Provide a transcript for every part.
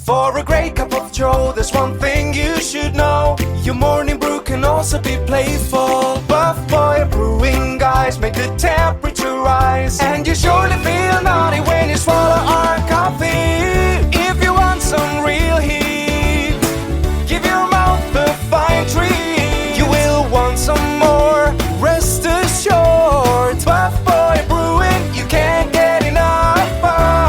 For a great cup of joe, there's one thing you should know. Your morning brew can also be playful. Buff Boy Brewing guys make the temperature rise. And you surely feel naughty when you swallow our coffee. If you want some real heat, give your mouth a fine treat. You will want some more, rest assured. Buff Boy Brewing, you can't get enough of.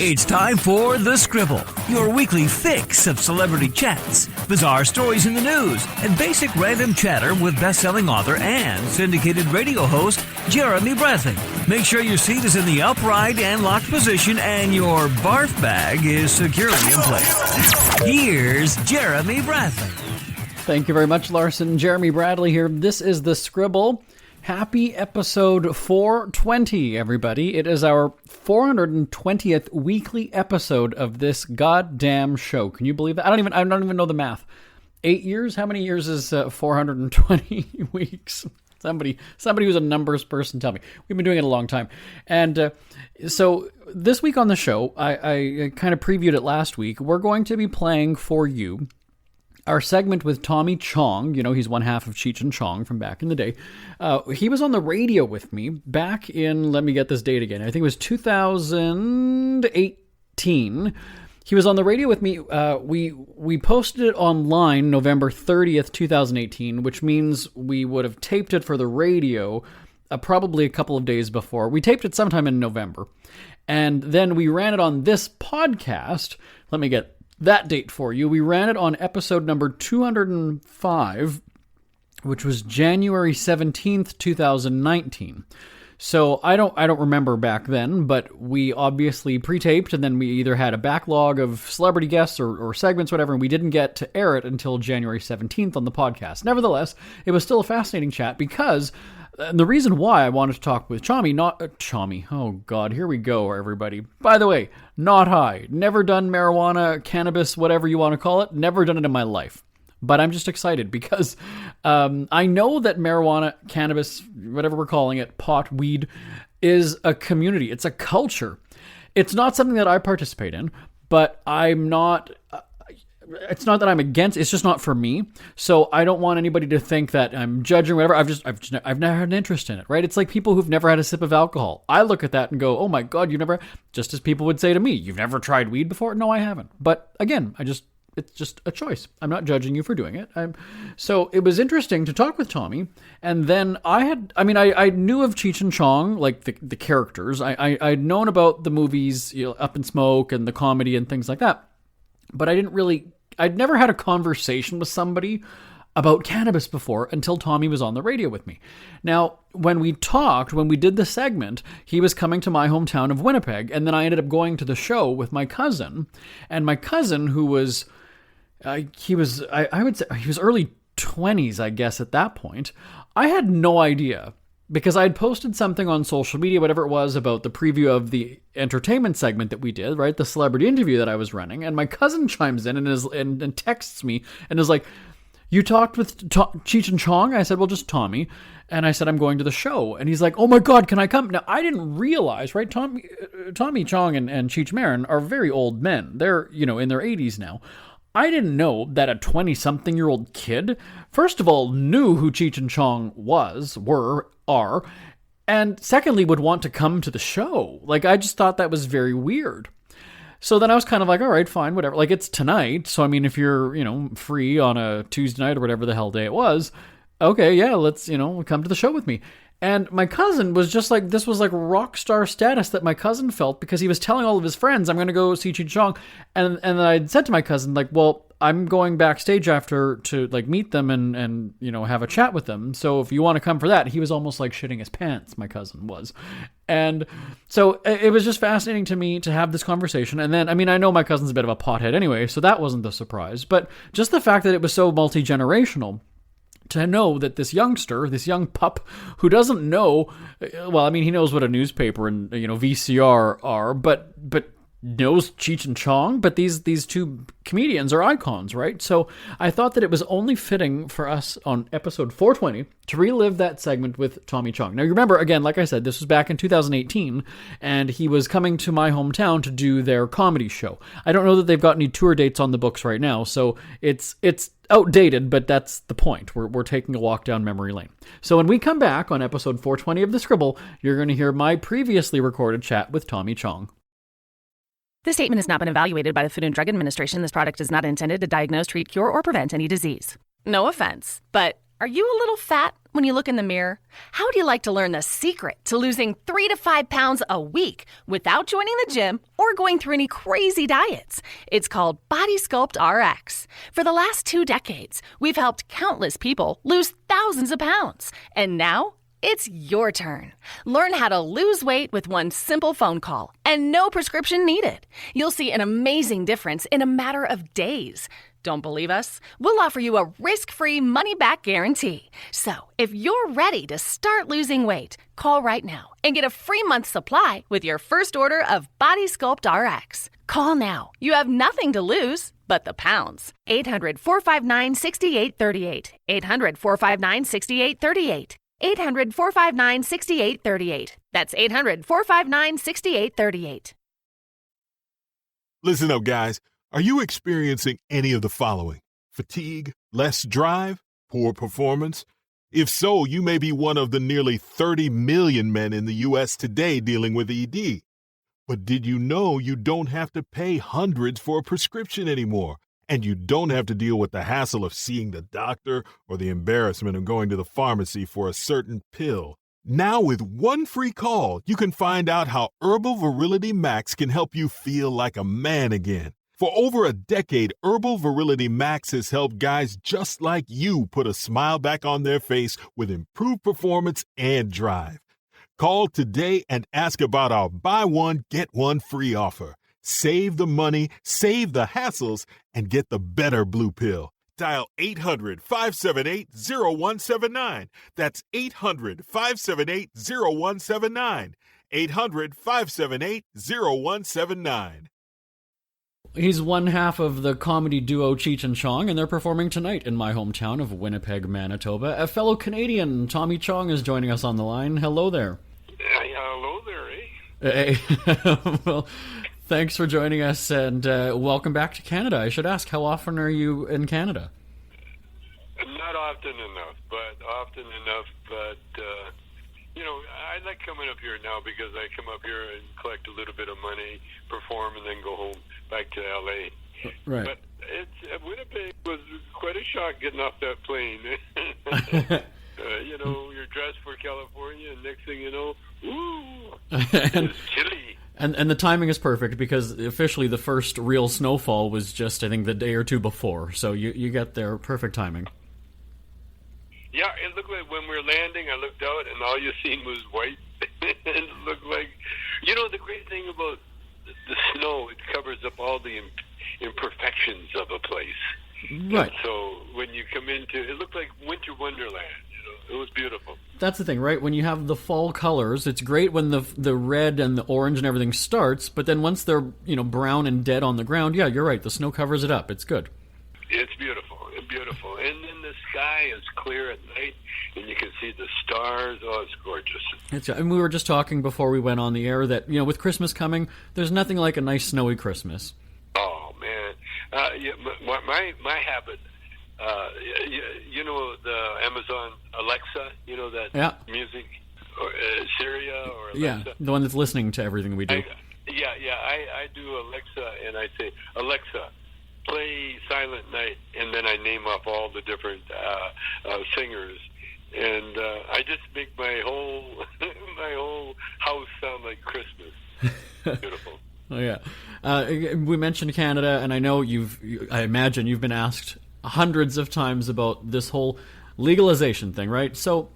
It's time for The Scribble, your weekly fix of celebrity chats, bizarre stories in the news, and basic random chatter with best-selling author and syndicated radio host Jeremy Bradley. Make sure your seat is in the upright and locked position and your barf bag is securely in place. Here's Jeremy Bradley. Thank you very much, Larson. Jeremy Bradley here. This is The Scribble. Happy episode 420, everybody. It is our 420th weekly episode of this goddamn show. Can you believe that? I don't even know the math. 8 years? How many years is 420 weeks? Somebody who's a numbers person, tell me. We've been doing it a long time. And so this week on the show, I kind of previewed it last week. We're going to be playing for you our segment with Tommy Chong. You know, he's one half of Cheech and Chong from back in the day. He was on the radio with me back in, let me get this date again, I think it was 2018. He was on the radio with me. We posted it online November 30th, 2018, which means we would have taped it for the radio probably a couple of days before. We taped it sometime in November. And then we ran it on this podcast. Let me get that date for you. We ran it on episode number 205, which was January 17th, 2019. So I don't remember back then, but we obviously pre-taped, and then we either had a backlog of celebrity guests or segments, whatever, and we didn't get to air it until January 17th on the podcast. Nevertheless, it was still a fascinating chat because the reason why I wanted to talk with Tommy, oh God, here we go, everybody. By the way, not high, never done marijuana, cannabis, whatever you want to call it, never done it in my life. But I'm just excited because I know that marijuana, cannabis, whatever we're calling it, pot, weed, is a community. It's a culture. It's not something that I participate in, but I'm not... It's not that I'm against, it's just not for me. So I don't want anybody to think that I'm judging whatever. I've never had an interest in it, right? It's like people who've never had a sip of alcohol. I look at that and go, oh my God, you've never, just as people would say to me, you've never tried weed before? No, I haven't. But again, it's just a choice. I'm not judging you for doing it. So it was interesting to talk with Tommy. And then I knew of Cheech and Chong, like the characters. I'd known about the movies, you know, Up in Smoke and the comedy and things like that. But I'd never had a conversation with somebody about cannabis before until Tommy was on the radio with me. Now, when we did the segment, he was coming to my hometown of Winnipeg, and then I ended up going to the show with my cousin. And my cousin, who was, I would say he was early 20s, I guess, at that point. I had no idea, because I had posted something on social media, whatever it was, about the preview of the entertainment segment that we did, right? The celebrity interview that I was running. And my cousin chimes in and texts me and is like, you talked with Cheech and Chong? I said, well, just Tommy. And I said, I'm going to the show. And he's like, oh my God, can I come? Now, I didn't realize, right? Tommy Chong and Cheech Marin are very old men. They're, in their 80s now. I didn't know that a 20-something-year-old kid, first of all, knew who Cheech and Chong are, and secondly, would want to come to the show. Like, I just thought that was very weird. So then I was kind of like, all right, fine, whatever. Like, it's tonight, so I mean, if you're, free on a Tuesday night or whatever the hell day it was, okay, yeah, let's, come to the show with me. And my cousin was just like, this was like rock star status that my cousin felt, because he was telling all of his friends, I'm going to go see Cheech Chong. And then I said to my cousin, like, well, I'm going backstage after to like meet them and have a chat with them. So if you want to come for that, he was almost like shitting his pants, my cousin was. And so it was just fascinating to me to have this conversation. And then, I know my cousin's a bit of a pothead anyway, so that wasn't the surprise. But just the fact that it was so multi-generational, to know that this youngster, this young pup who doesn't know, well, he knows what a newspaper and, VCR are, but knows Cheech and Chong, but these two comedians are icons, right? So I thought that it was only fitting for us on episode 420 to relive that segment with Tommy Chong. Now, you remember, again, like I said, this was back in 2018, and he was coming to my hometown to do their comedy show. I don't know that they've got any tour dates on the books right now, so it's outdated, but that's the point. We're taking a walk down memory lane. So when we come back on episode 420 of The Scribble, you're going to hear my previously recorded chat with Tommy Chong. This statement has not been evaluated by the Food and Drug Administration. This product is not intended to diagnose, treat, cure, or prevent any disease. No offense, but are you a little fat when you look in the mirror? How would you like to learn the secret to losing 3 to 5 pounds a week without joining the gym or going through any crazy diets? It's called Body Sculpt RX. For the last 2 decades, we've helped countless people lose thousands of pounds. And now, it's your turn. Learn how to lose weight with one simple phone call and no prescription needed. You'll see an amazing difference in a matter of days. Don't believe us? We'll offer you a risk-free money-back guarantee. So, if you're ready to start losing weight, call right now and get a free month supply with your first order of Body Sculpt RX. Call now. You have nothing to lose but the pounds. 800-459-6838. 800-459-6838. 800-459-6838. That's 800-459-6838. Listen up, guys. Are you experiencing any of the following? Fatigue, less drive, poor performance? If so, you may be one of the nearly 30 million men in the U.S. today dealing with ED. But did you know you don't have to pay hundreds for a prescription anymore? And you don't have to deal with the hassle of seeing the doctor or the embarrassment of going to the pharmacy for a certain pill. Now with one free call, you can find out how Herbal Virility Max can help you feel like a man again. For over a decade, Herbal Virility Max has helped guys just like you put a smile back on their face with improved performance and drive. Call today and ask about our buy one, get one free offer. Save the money, save the hassles, and get the better blue pill. Dial 800-578-0179. That's 800-578-0179. 800-578-0179. He's one half of the comedy duo Cheech and Chong, and they're performing tonight in my hometown of Winnipeg, Manitoba. A fellow Canadian, Tommy Chong, is joining us on the line. Hello there. Hello there, eh? Hey. Well, thanks for joining us, and welcome back to Canada. I should ask, how often are you in Canada? Not often enough, but I like coming up here now because I come up here and collect a little bit of money, perform, and then go home back to L.A. Right. But Winnipeg was quite a shock getting off that plane. You're dressed for California, and next thing you know, it's chilly. And the timing is perfect because officially the first real snowfall was just, I think, the day or two before. So you get there, perfect timing. Yeah, it looked like when we were landing, I looked out and all you seen was white. It looked like, the great thing about the snow, it covers up all the imperfections of a place. Right. And so when you come into, it looked like winter wonderland. It was beautiful. That's the thing, right? When you have the fall colors, it's great when the red and the orange and everything starts, but then once they're, brown and dead on the ground, yeah, you're right, the snow covers it up. It's good. It's beautiful, beautiful. And then the sky is clear at night, and you can see the stars. Oh, it's gorgeous. And we were just talking before we went on the air that, with Christmas coming, there's nothing like a nice snowy Christmas. Oh, man. My habit, the Amazon Alexa, that music, or Syria or Alexa. Yeah, the one that's listening to everything we do. I do Alexa, and I say, Alexa, play Silent Night, and then I name off all the different singers, and I just make my whole house sound like Christmas. Beautiful. Oh yeah, we mentioned Canada, and I know I imagine you've been asked hundreds of times about this whole legalization thing, right? So,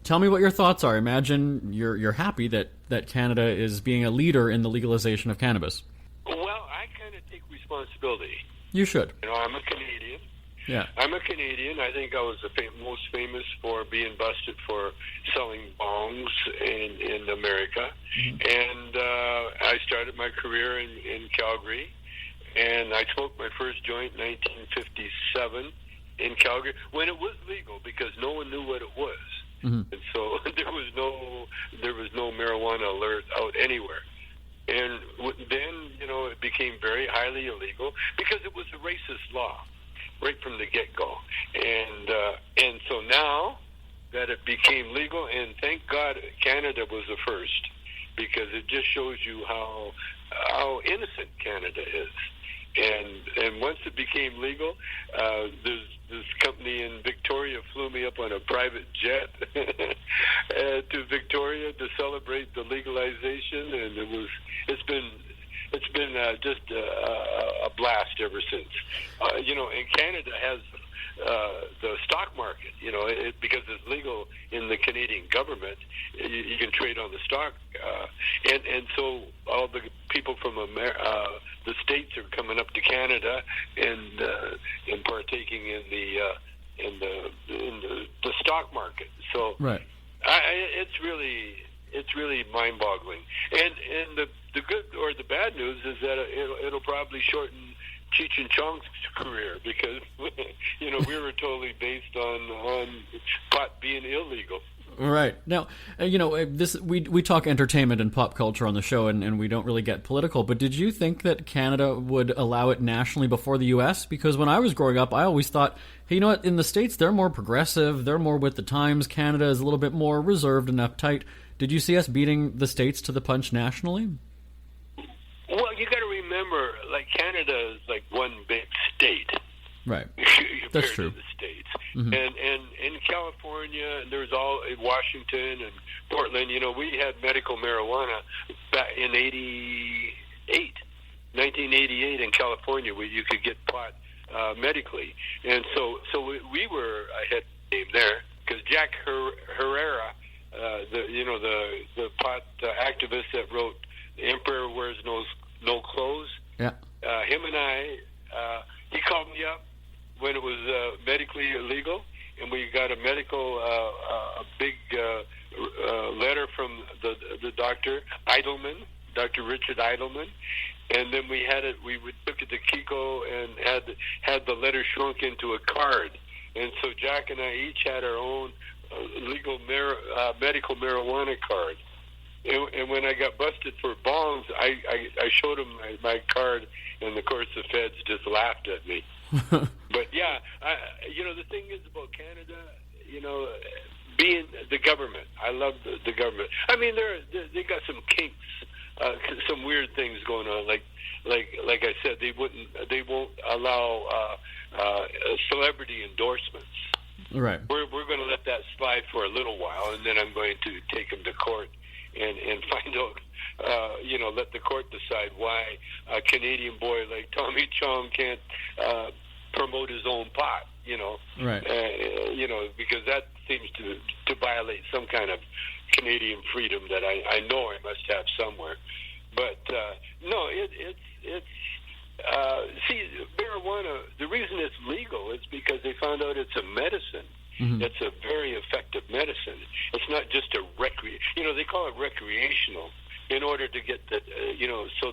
tell me what your thoughts are. Imagine you're happy that Canada is being a leader in the legalization of cannabis. Well, I kind of take responsibility. You should. I'm a Canadian. Yeah. I'm a Canadian. I think I was the most famous for being busted for selling bongs in America. Mm-hmm. And I started my career in Calgary, and I smoked my first joint in 1957 in Calgary when it was legal, because no one knew what it was. And so there was no marijuana alert out anywhere. And then, it became very highly illegal because it was a racist law right from the get-go. And so now that it became legal, and thank God Canada was the first, because it just shows you how innocent Canada is. And once it became legal, this company in Victoria flew me up on a private jet to Victoria to celebrate the legalization, and it's been just a blast ever since. And Canada has the stock market, because it's legal in the Canadian government. You can trade on the stock, and so all the people from the States are coming up to Canada and partaking in the stock market. So right. It's really mind-boggling. And the good or the bad news is that it'll probably shorten Cheech Chong's career, because we were totally based on pot being illegal. Right. Now, we talk entertainment and pop culture on the show, and we don't really get political, but did you think that Canada would allow it nationally before the U.S.? Because when I was growing up, I always thought, hey, you know what, in the States, they're more progressive, they're more with the times. Canada is a little bit more reserved and uptight. Did you see us beating the States to the punch nationally? Well, you got to remember, Canada is like one big state. Right. That's true. To the States. And in California, and there's all in Washington and Portland, we had medical marijuana back in 1988 in California, where you could get pot medically. And so we were ahead of the game there, because Jack Herrera, the pot activist that wrote "The Emperor Wears No Clothes," yeah. Him and I, he called me up when it was medically illegal, and we got a medical, a big letter from the doctor, Idleman, Dr. Richard Idleman, and then we took it to Kiko and had the letter shrunk into a card. And so Jack and I each had our own legal medical marijuana card. And when I got busted for bongs, I showed him my card, and of course the feds just laughed at me. But yeah, the thing is about Canada, being the government. I love the government. I mean, they got some kinks, some weird things going on. Like I said, they won't allow celebrity endorsements. Right. We're going to let that slide for a little while, and then I'm going to take them to court and find out, let the court decide why a Canadian boy like Tommy Chong can't promote his own pot, Right. Because that seems to violate some kind of Canadian freedom that I know I must have somewhere. But no, it's see, marijuana, the reason it's legal is because they found out it's a medicine. Mm-hmm. It's a very effective medicine. It's not just a they call it recreational in order to get the, so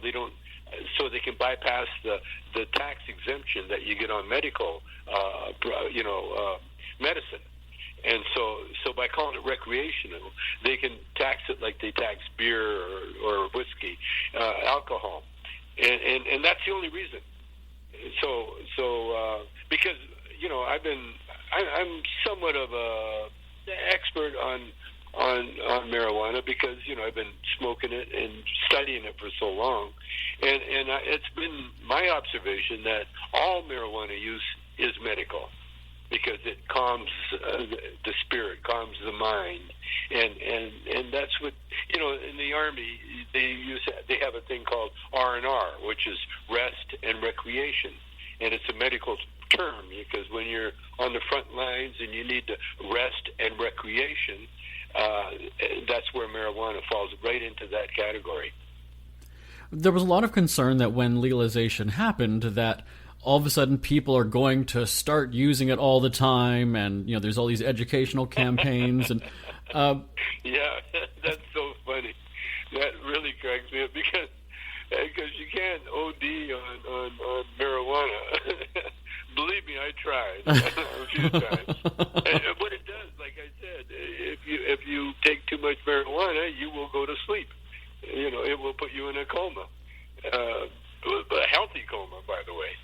they can bypass the tax exemption that you get on medical, medicine. And so by calling it recreational, they can tax it like they tax beer or whiskey, alcohol. And that's the only reason. So because, I'm somewhat of a expert on marijuana, because I've been smoking it and studying it for so long, and it's been my observation that all marijuana use is medical, because it calms the spirit, calms the mind, and that's what in the Army they have a thing called R&R, which is rest and recreation, and it's a medical term, because when you're on the front lines and you need to rest and recreation, that's where marijuana falls right into that category. There was a lot of concern that when legalization happened, that all of a sudden people are going to start using it all the time, and there's all these educational campaigns and yeah, that's so funny. That really cracks me up, because because you can't OD on marijuana. Believe me, I tried a few times. And what it does, like I said, if you take too much marijuana, you will go to sleep. It will put you in a coma, a healthy coma, by the way.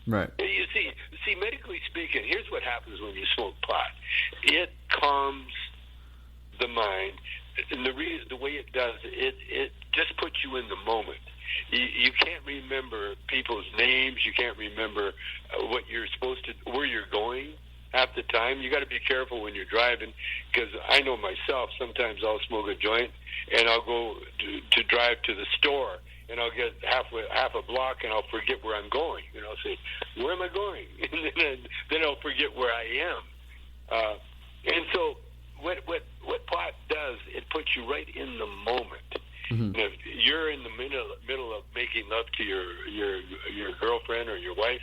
Right. You see, medically speaking, here's what happens when you smoke pot. It calms the mind, and the way it does, it just puts you in the moment. You can't remember people's names. You can't remember what you're supposed to, where you're going half the time. You got to be careful when you're driving, because I know myself. Sometimes I'll smoke a joint and I'll go to drive to the store, and I'll get half a block, and I'll forget where I'm going. I'll say, "Where am I going?" And then I'll forget where I am. And so, what pot does, it puts you right in the moment. Mm-hmm. If you're in the middle of making love to your girlfriend or your wife,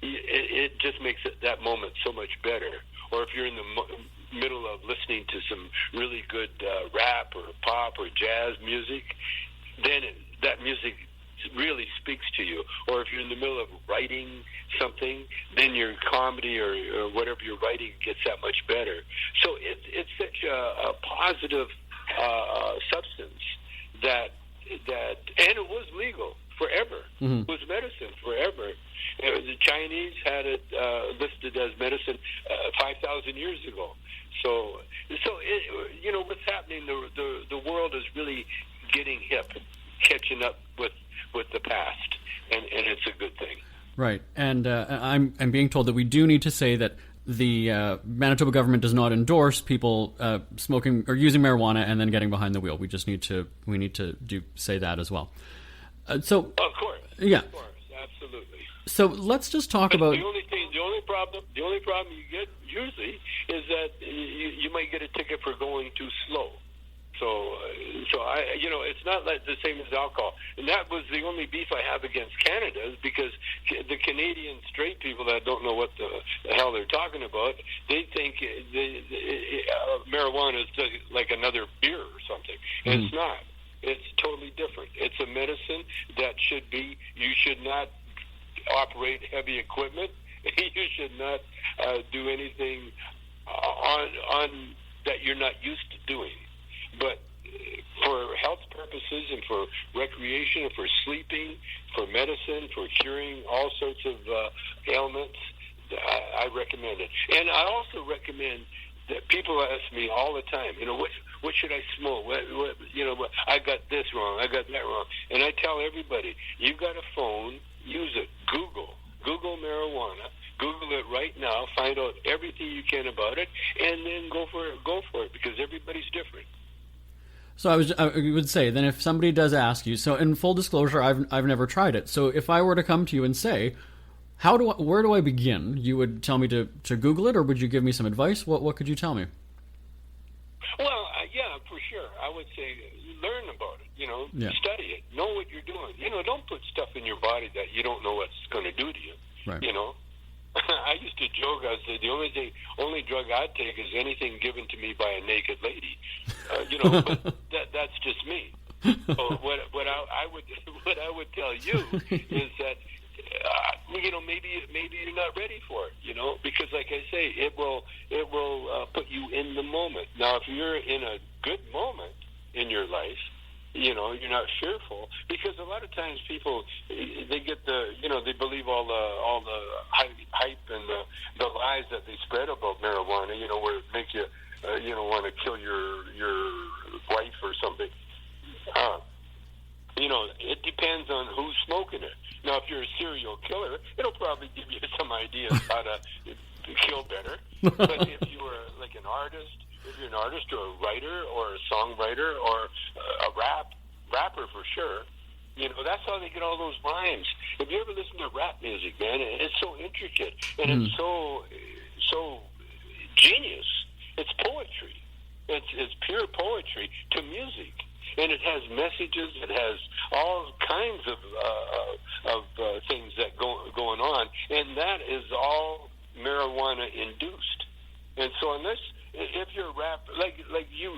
it just makes that moment so much better. Or if you're in the middle of listening to some really good rap or pop or jazz music, then that music really speaks to you. Or if you're in the middle of writing something, then your comedy or whatever you're writing gets that much better. So it's such a positive substance that and it was legal forever. Mm-hmm. It was medicine forever. The Chinese had it listed as medicine 5,000 years ago. So what's happening? The world is really getting hip, catching up with the past, and it's a good thing. Right, and I'm being told that we do need to say that the Manitoba government does not endorse people smoking or using marijuana and then getting behind the wheel. We just need to say that as well. So of course, yeah, of course, absolutely. So let's just talk about the only problem you get usually is that you might get a ticket for going too slow. So I, it's not like the same as alcohol. And that was the only beef I have against Canada, is because the Canadian straight people that don't know what the hell they're talking about, they think marijuana is like another beer or something. And it's not. It's totally different. It's a medicine that you should not operate heavy equipment. You should not do anything on that you're not used to doing. But for health purposes and for recreation and for sleeping, for medicine, for curing all sorts of ailments, I recommend it. And I also recommend that people ask me all the time, what should I smoke? I got this wrong, I got that wrong. And I tell everybody, you got a phone, use it. Google marijuana. Google it right now. Find out everything you can about it, and then go for it, because everybody's different. So I would say, then, if somebody does ask you, so in full disclosure, I've never tried it. So if I were to come to you and say, where do I begin? You would tell me to Google it, or would you give me some advice? What could you tell me? Well, yeah, for sure. I would say learn about it. Study it. Know what you're doing. Don't put stuff in your body that you don't know what's going to do to you. Right. I used to joke. I said the only drug I'd take is anything given to me by a naked lady. But that's just me. So what I would tell you is that maybe you're not ready for it. Because like I say, it will put you in the moment. Now, if you're in a good moment in your life, you're not fearful, because a lot of times people, they get they believe all the hype and the lies that they spread about marijuana, where it makes you want to kill your wife or something. It depends on who's smoking it. Now, if you're a serial killer, it'll probably give you some ideas how to kill better. But if you were like an artist, if you're an artist or a writer or a songwriter or a rapper for sure, that's how they get all those rhymes. If you ever listen to rap music, man, it's so intricate and it's so genius. It's poetry. It's pure poetry to music, and it has messages. It has all kinds of things that going on, and that is all marijuana induced. And so unless if you're a rapper, like you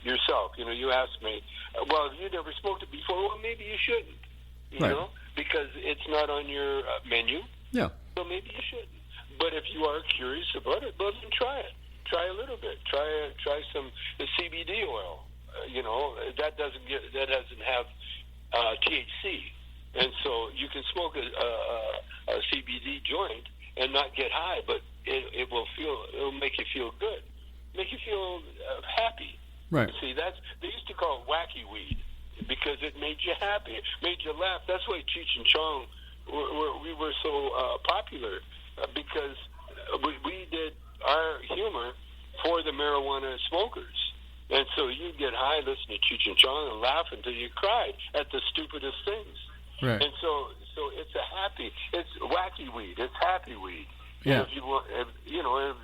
yourself, you asked me, well, if you never smoked it before, well, maybe you shouldn't. you know, because it's not on your menu. Yeah. So maybe you shouldn't. But if you are curious about it, well, then try it. Try a little bit. Try some CBD oil. You know, that doesn't have THC, and so you can smoke a CBD joint and not get high, but it'll make you feel good, make you feel happy. Right. See, they used to call it wacky weed because it made you happy, it made you laugh. That's why Cheech and Chong we were so popular because we did our humor for the marijuana smokers. And so you'd get high listening to Cheech and Chong and laugh until you cried at the stupidest things. Right. And so it's wacky weed, it's happy weed. Yeah. And if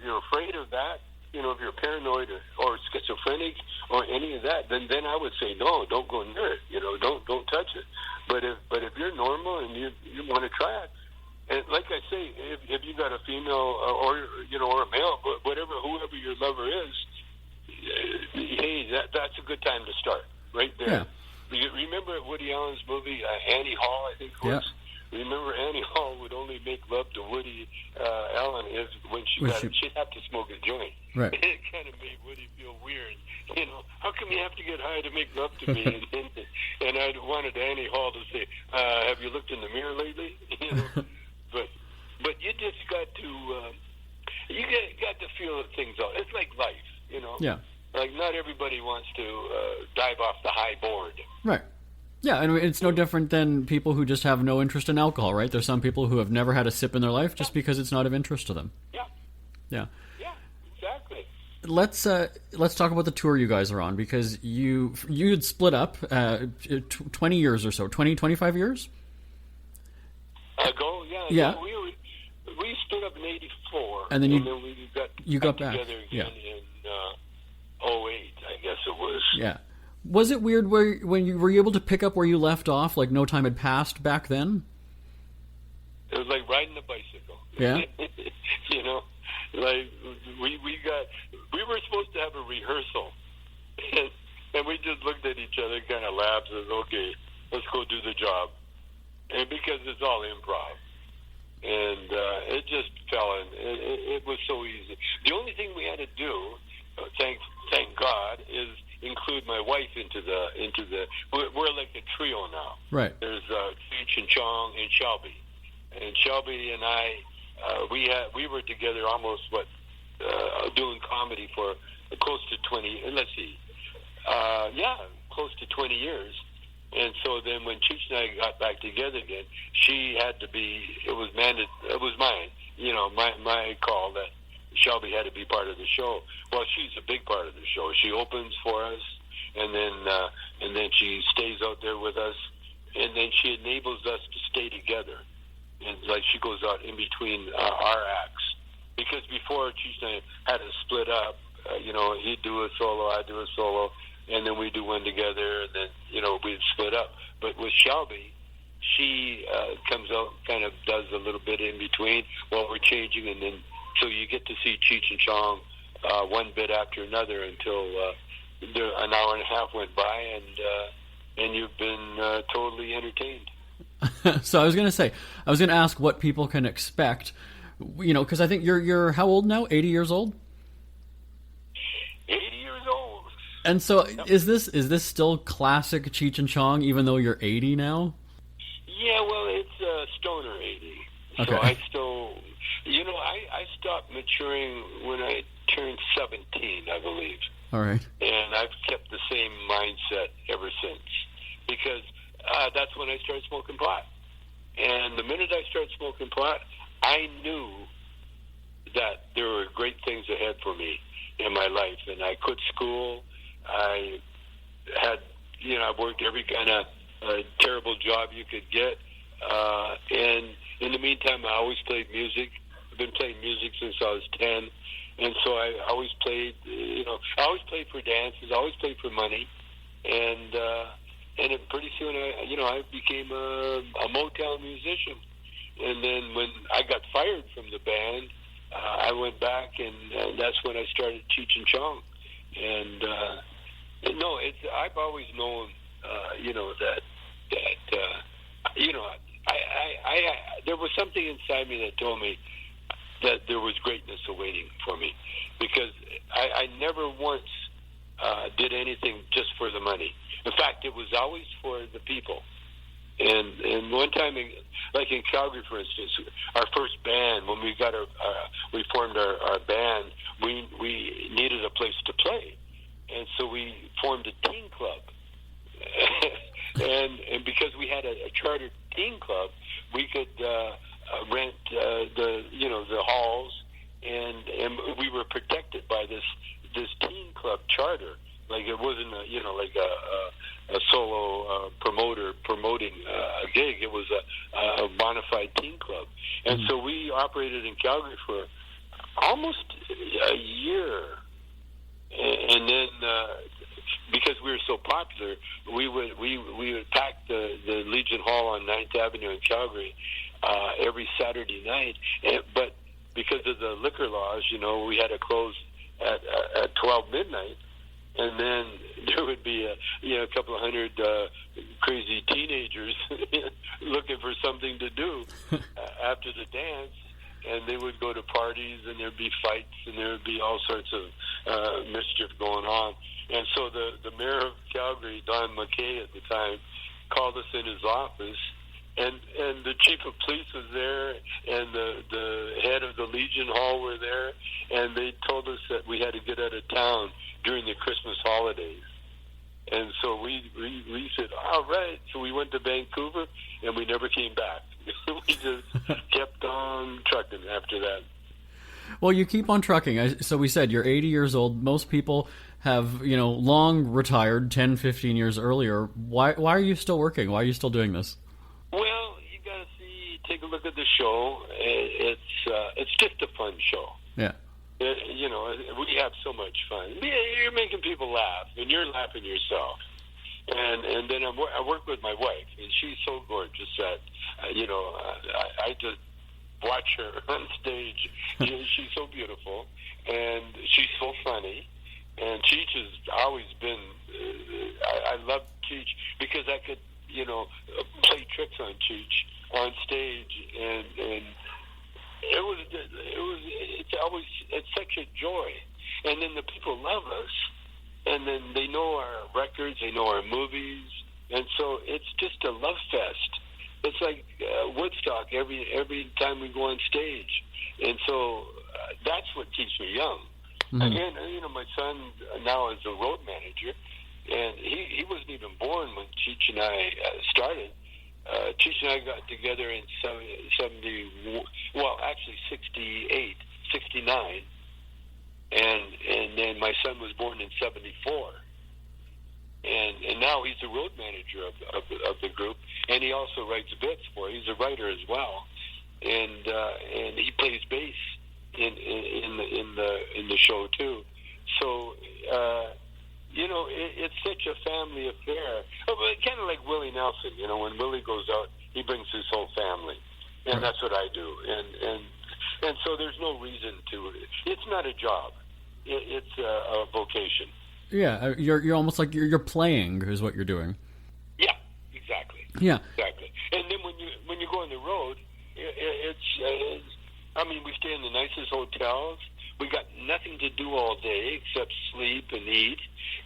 you're afraid of that, you know, if you're paranoid or schizophrenic or any of that, then I would say no, don't go near it. You know, don't touch it. But if you're normal and you want to try it, and like I say, if you got a female or a male, whoever your lover is, hey, that's a good time to start right there. Yeah. You remember Woody Allen's movie Annie Hall, I think it was? Yeah. Remember Annie Hall would only make love to Woody Allen when she'd have to smoke a joint. Right. It kind of made Woody feel weird. You know, how come you have to get high to make love to me? and I wanted Annie Hall to say, have you looked in the mirror lately? You know, but you just got to got to feel things out. It's like life, you know. Yeah. Like not everybody wants to dive off the high board. Right. Yeah, and it's no different than people who just have no interest in alcohol, right? There's some people who have never had a sip in their life just because it's not of interest to them. Yeah. Yeah. Yeah, exactly. Let's talk about the tour you guys are on, because you had split up 20 years or so, 25 years? Ago, yeah. Yeah. We split up in '84, and then we got back together again in '08, I guess it was. Yeah. Was it weird when you were able to pick up where you left off, like no time had passed back then? It was like riding a bicycle. Yeah. You know, like we were supposed to have a rehearsal, and we just looked at each other, kind of laughed, and said, "Okay, let's go do the job," and because it's all improv. And it just fell in. It was so easy. The only thing we had to do, thank God, is include my wife into the. We're like a trio now. Right. There's Cheech and Chong and Shelby and I. We were together almost doing comedy for close to 20. Let's see. Close to 20 years. And so then when Cheech and I got back together again, she had to be, it was mine, you know, my call that Shelby had to be part of the show. Well, she's a big part of the show. She opens for us, and then she stays out there with us, and then she enables us to stay together. And like she goes out in between our acts. Because before Cheech and I had to split up, you know, he'd do a solo, I'd do a solo, and then we do one together, and then, you know, we'd split up. But with Shelby, she comes out, kind of does a little bit in between while we're changing, and then so you get to see Cheech and Chong one bit after another until an hour and a half went by, and you've been totally entertained. So I was going to ask what people can expect, you know, because I think you're how old now? 80 years old? 80 years old. And so is this still classic Cheech and Chong, even though you're 80 now? Yeah, well, it's stoner 80. Okay. So I still, you know, I stopped maturing when I turned 17, I believe. All right. And I've kept the same mindset ever since. Because that's when I started smoking pot. And the minute I started smoking pot, I knew that there were great things ahead for me in my life. And I quit school. I had, you know, I worked every kind of terrible job you could get. And in the meantime, I always played music. I've been playing music since I was 10. And so I always played, you know, I always played for dances. I always played for money. And pretty soon, I became a Motown musician. And then when I got fired from the band, I went back, and that's when I started Cheech and Chong. And I've always known, you know, that there was something inside me that told me that there was greatness awaiting for me, because I never once did anything just for the money. In fact, it was always for the people. And one time, like in Calgary, for instance, our first band, when we formed our band, we needed a place to play, and so we formed a teen club. and because we had a chartered teen club, we could rent the halls, and we were protected by this teen club charter. Like it wasn't a solo promoter promoting a gig. It was a bona fide teen club, and so we operated in Calgary for almost a year, and then because we were so popular, we would pack the Legion Hall on 9th Avenue in Calgary every Saturday night, but because of the liquor laws, we had to close at 12 midnight. And then there would be a couple of hundred crazy teenagers looking for something to do after the dance, and they would go to parties, and there'd be fights, and there would be all sorts of mischief going on. And so the mayor of Calgary, Don McKay at the time, called us in his office, and the chief of police was there, and the head of the Legion Hall were there, and they told us that we had to get out of town during the Christmas holidays. And so we said, all right. So we went to Vancouver, and we never came back. We just kept on trucking after that. Well, you keep on trucking. So we said you're 80 years old. Most people have, long retired 10, 15 years earlier. Why are you still working? Why are you still doing this? Well, you got to take a look at the show. It's just a fun show. Yeah. We have so much fun. You're making people laugh, and you're laughing yourself. And then I work with my wife, and she's so gorgeous that I just watch her on stage. She's so beautiful, and she's so funny. And Cheech has always been. I love Cheech because I could play tricks on Cheech on stage, and it's such a joy. And then the people love us, and then they know our records, they know our movies, and so it's just a love fest. It's like Woodstock every time we go on stage, and so that's what keeps me young. Mm-hmm. Again, my son now is a road manager, and he wasn't even born when Cheech and I started. Cheech and I got together in 68, 69, and then my son was born in 74, and now he's the road manager of the group, and he also writes bits for it. He's a writer as well, and he plays bass in the show too. So it's such a family affair. Kind of like Willie Nelson. When Willie goes out, he brings his whole family, and that's what I do. And so there's no reason to. It's not a job. It's a vocation. Yeah, you're almost like you're playing is what you're doing. Yeah, exactly. Yeah, exactly. And then when you go on the road, we stay in the nicest hotels. We got nothing to do all day except sleep and eat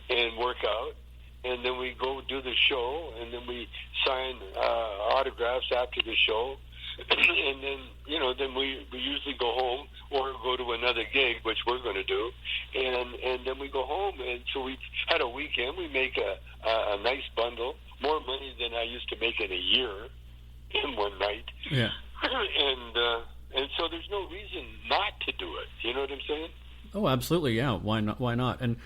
and work out. And then we go do the show, and then we sign autographs after the show. And then we usually go home or go to another gig, which we're going to do. And then we go home. And so we've had a weekend. We make a nice bundle, more money than I used to make in a year in one night. Yeah. And so there's no reason not to do it. You know what I'm saying? Oh, absolutely. Yeah. Why not? Why not? And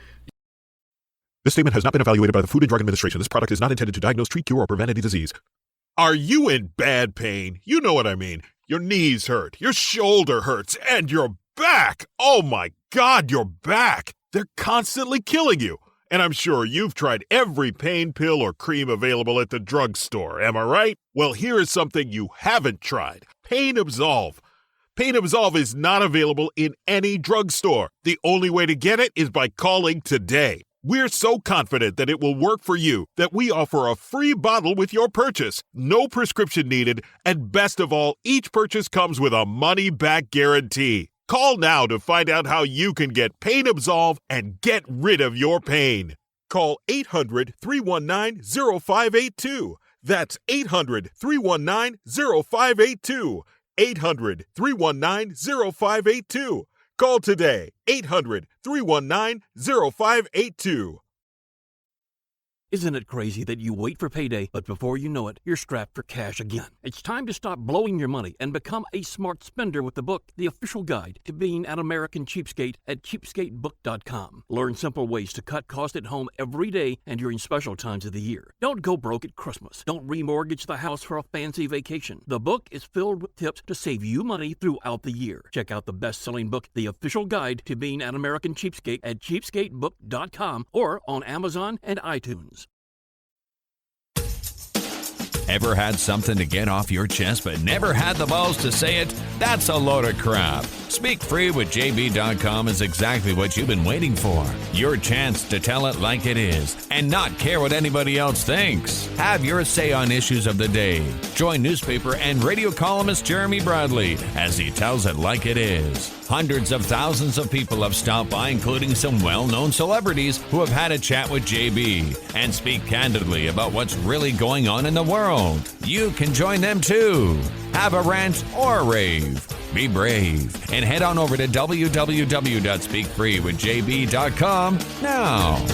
This statement has not been evaluated by the Food and Drug Administration. This product is not intended to diagnose, treat, cure, or prevent any disease. Are you in bad pain? You know what I mean. Your knees hurt, your shoulder hurts, and your back. Oh my God, your back. They're constantly killing you. And I'm sure you've tried every pain pill or cream available at the drugstore. Am I right? Well, here is something you haven't tried. Pain Absolve. Pain Absolve is not available in any drugstore. The only way to get it is by calling today. We're so confident that it will work for you that we offer a free bottle with your purchase, no prescription needed, and best of all, each purchase comes with a money-back guarantee. Call now to find out how you can get Pain Absolve and get rid of your pain. Call 800-319-0582. That's 800-319-0582. 800-319-0582. Call today, 800-319-0582. Isn't it crazy that you wait for payday, but before you know it, you're strapped for cash again? It's time to stop blowing your money and become a smart spender with the book, The Official Guide to Being an American Cheapskate at cheapskatebook.com. Learn simple ways to cut costs at home every day and during special times of the year. Don't go broke at Christmas. Don't remortgage the house for a fancy vacation. The book is filled with tips to save you money throughout the year. Check out the best-selling book, The Official Guide to Being an American Cheapskate at cheapskatebook.com or on Amazon and iTunes. Ever had something to get off your chest but never had the balls to say it? That's a load of crap. Speak Free with JB.com is exactly what you've been waiting for. Your chance to tell it like it is and not care what anybody else thinks. Have your say on issues of the day. Join newspaper and radio columnist Jeremy Bradley as he tells it like it is. Hundreds of thousands of people have stopped by, including some well-known celebrities who have had a chat with JB and speak candidly about what's really going on in the world. You can join them too. Have a rant or a rave. Be brave and head on over to www.speakfreewithjb.com now.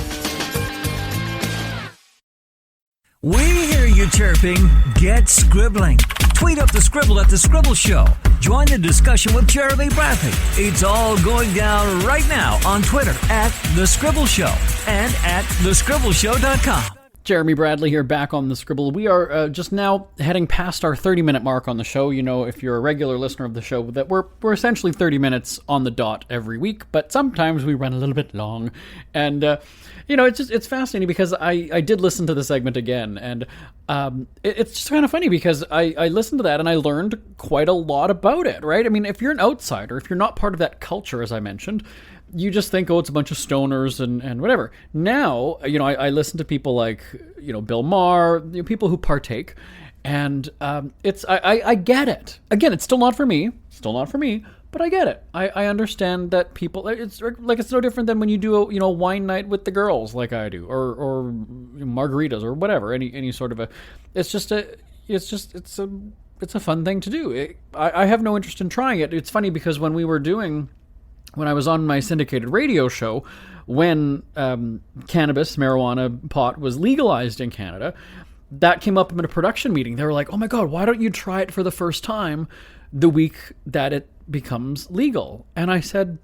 We hear you chirping. Get scribbling. Tweet up the Scribble at The Scribble Show. Join the discussion with Jeremy Bradley. It's all going down right now on Twitter at The Scribble Show and at thescribbleshow.com. Jeremy Bradley here, back on The Scribble. We are just now heading past our 30-minute mark on the show. You know, if you're a regular listener of the show, that we're essentially 30 minutes on the dot every week, but sometimes we run a little bit long. And, you know, it's fascinating because I did listen to the segment again, and it's just kind of funny because I listened to that and I learned quite a lot about it, right? I mean, if you're an outsider, if you're not part of that culture, as I mentioned, you just think, oh, it's a bunch of stoners and whatever. Now, you know, I listen to people like, you know, Bill Maher, you know, people who partake, and I get it. Again, it's still not for me, but I get it. I understand that people, it's no different than when you do a, you know, wine night with the girls like I do, or margaritas or whatever, any sort of a, it's a fun thing to do. I have no interest in trying it. It's funny because when I was on my syndicated radio show, when cannabis, marijuana, pot was legalized in Canada, that came up in a production meeting. They were like, oh my God, why don't you try it for the first time the week that it becomes legal? And I said,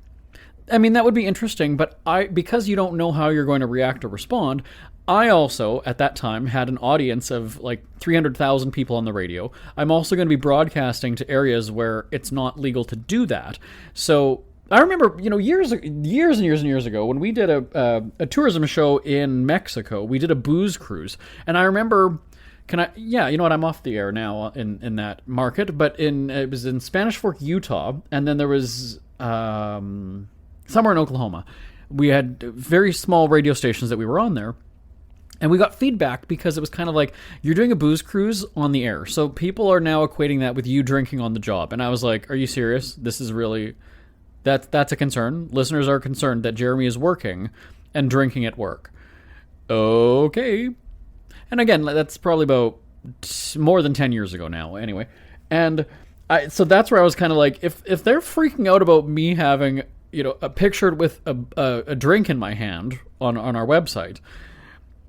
I mean, that would be interesting, but because you don't know how you're going to react or respond, I also, at that time, had an audience of like 300,000 people on the radio. I'm also going to be broadcasting to areas where it's not legal to do that. So I remember, you know, years and years ago when we did a tourism show in Mexico, we did a booze cruise, and I remember, you know what, I'm off the air now in that market, but it was in Spanish Fork, Utah, and then there was somewhere in Oklahoma. We had very small radio stations that we were on there. And we got feedback because it was kind of like, you're doing a booze cruise on the air. So people are now equating that with you drinking on the job. And I was like, are you serious? This is really... That's a concern. Listeners are concerned that Jeremy is working and drinking at work. Okay. And again, that's probably about more than 10 years ago now, anyway. And so that's where I was kind of like, if they're freaking out about me having, you know, a pictured with a drink in my hand on our website,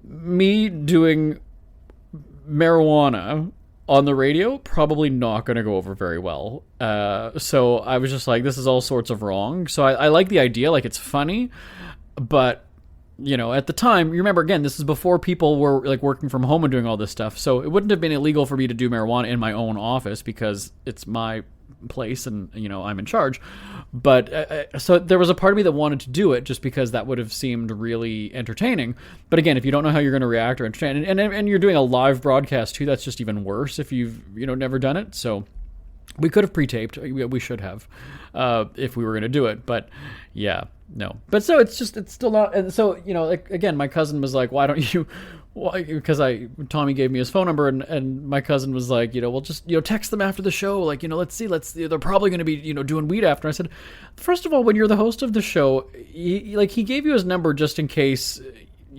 me doing marijuana on the radio, probably not going to go over very well. So I was just like, this is all sorts of wrong. So I like the idea, like it's funny, but, you know, at the time, you remember, again, this is before people were like working from home and doing all this stuff. So it wouldn't have been illegal for me to do marijuana in my own office because it's my place and, you know, I'm in charge. But so there was a part of me that wanted to do it just because that would have seemed really entertaining. But again, if you don't know how you're going to react or entertain, and you're doing a live broadcast too, that's just even worse if you've, you know, never done it. So We could have pre-taped. We should have, if we were going to do it. But yeah, no. But so it's still not. And so, like, again, my cousin was like, why don't you, because Tommy gave me his phone number, and my cousin was like, well, just, text them after the show. Like, let's see, they're probably going to be, doing weed after. I said, first of all, when you're the host of the show, he gave you his number just in case,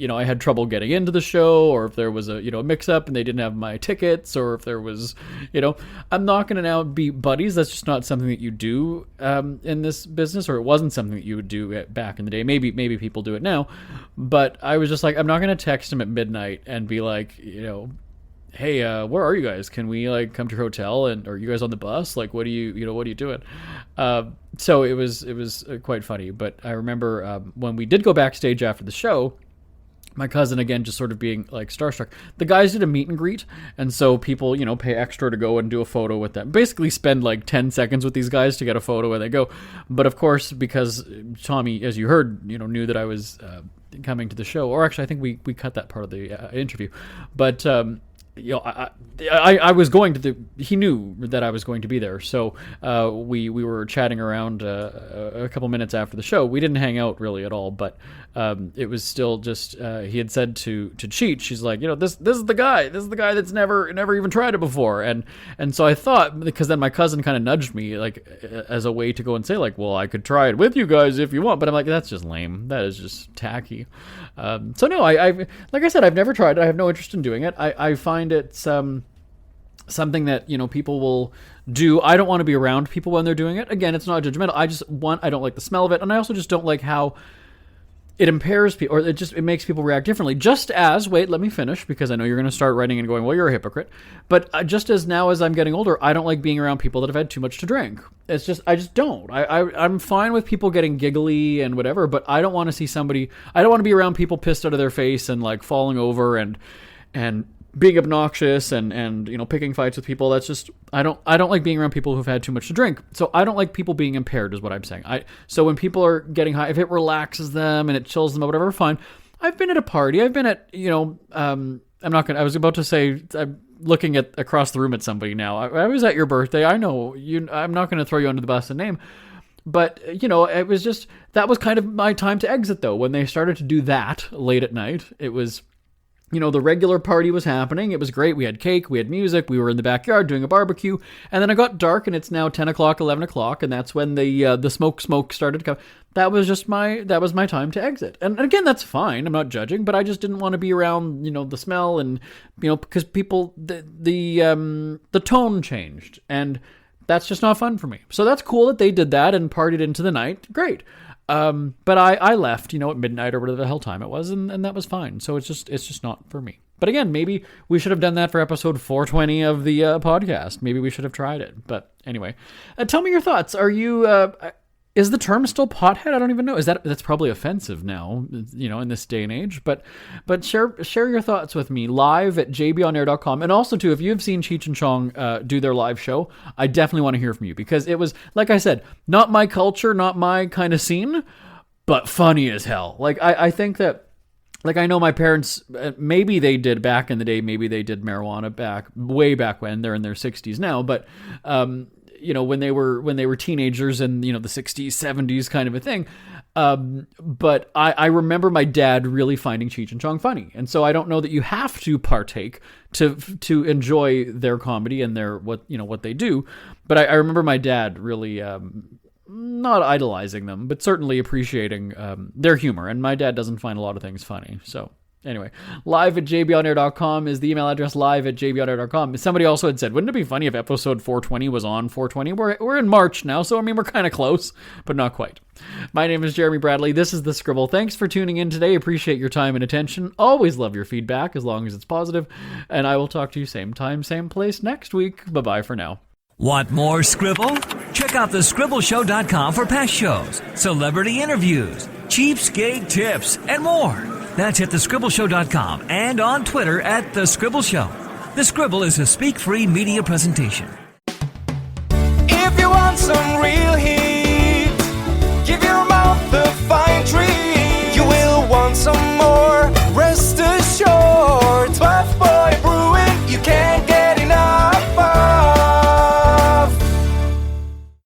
I had trouble getting into the show, or if there was a mix-up and they didn't have my tickets, or if there was, I'm not going to now be buddies. That's just not something that you do in this business, or it wasn't something that you would do back in the day. Maybe people do it now, but I was just like, I'm not going to text him at midnight and be like, hey, where are you guys? Can we like come to your hotel, and are you guys on the bus? Like, what are you doing? So it was quite funny. But I remember when we did go backstage after the show, my cousin, again, just sort of being like starstruck. The guys did a meet and greet, and so people, pay extra to go and do a photo with them. Basically spend like 10 seconds with these guys to get a photo and they go. But of course, because Tommy, as you heard, knew that I was coming to the show, or actually I think we cut that part of the interview. But I was going to he knew that I was going to be there, so we were chatting around a couple minutes after the show. We didn't hang out really at all, but it was still just he had said to Cheech, she's like, this is the guy that's never even tried it before, and so I thought, because then my cousin kind of nudged me like as a way to go and say like, well, I could try it with you guys if you want, but I'm like, that's just lame, that is just tacky. So no, I like I said, I've never tried it. I have no interest in doing it. I find it's something that people will do. I don't want to be around people when they're doing it. Again, it's not judgmental. I don't like the smell of it, and I also just don't like how it impairs people, or it makes people react differently. Just as, wait, let me finish, because I know you're going to start writing and going, well, you're a hypocrite. But just as now, as I'm getting older, I don't like being around people that have had too much to drink. It's just, I just don't. I'm fine with people getting giggly and whatever, but I don't want to see somebody, I don't want to be around people pissed out of their face and like falling over and being obnoxious and picking fights with people. That's just, I don't like being around people who've had too much to drink. So I don't like people being impaired, is what I'm saying. So when people are getting high, if it relaxes them and it chills them or whatever, fine. I've been at a party. I've been at, I was about to say, I'm looking at across the room at somebody now. I was at your birthday. I know you, I'm not going to throw you under the bus and name, but it was just, that was kind of my time to exit though. When they started to do that late at night, it was, the regular party was happening. It was great. We had cake, we had music, we were in the backyard doing a barbecue, and then it got dark, and it's now 10 o'clock, 11 o'clock, and that's when the smoke started to come. That was just my time to exit. And again, that's fine. I'm not judging, but I just didn't want to be around, the smell and, because people, the tone changed, and that's just not fun for me. So that's cool that they did that and partied into the night. Great. But I left, at midnight or whatever the hell time it was, and that was fine. So it's just not for me. But again, maybe we should have done that for episode 420 of the podcast. Maybe we should have tried it. But anyway, tell me your thoughts. Are you, is the term still pothead? I don't even know. That's probably offensive now, in this day and age, but share your thoughts with me live at jbonair.com. And also too, if you have seen Cheech and Chong, do their live show, I definitely want to hear from you, because it was, like I said, not my culture, not my kind of scene, but funny as hell. Like, I think that, like, I know my parents, maybe they did back in the day, maybe they did marijuana way back when. They're in their 60s now, but, when they were teenagers in, the 60s, 70s kind of a thing. But I remember my dad really finding Cheech and Chong funny. And so I don't know that you have to partake to enjoy their comedy and their, what they do. But I remember my dad really, not idolizing them, but certainly appreciating, their humor. And my dad doesn't find a lot of things funny. So anyway, live at jbonair.com is the email address, live at jbonair.com. Somebody also had said, wouldn't it be funny if episode 420 was on 420? We're in March now, so we're kind of close, but not quite. My name is Jeremy Bradley. This is The Scribble. Thanks for tuning in today. Appreciate your time and attention. Always love your feedback, as long as it's positive. And I will talk to you same time, same place next week. Bye-bye for now. Want more Scribble? Check out thescribbleshow.com for past shows, celebrity interviews, cheapskate tips, and more. That's at thescribbleshow.com and on Twitter at The Scribble Show. The Scribble is a speak-free media presentation. If you want some real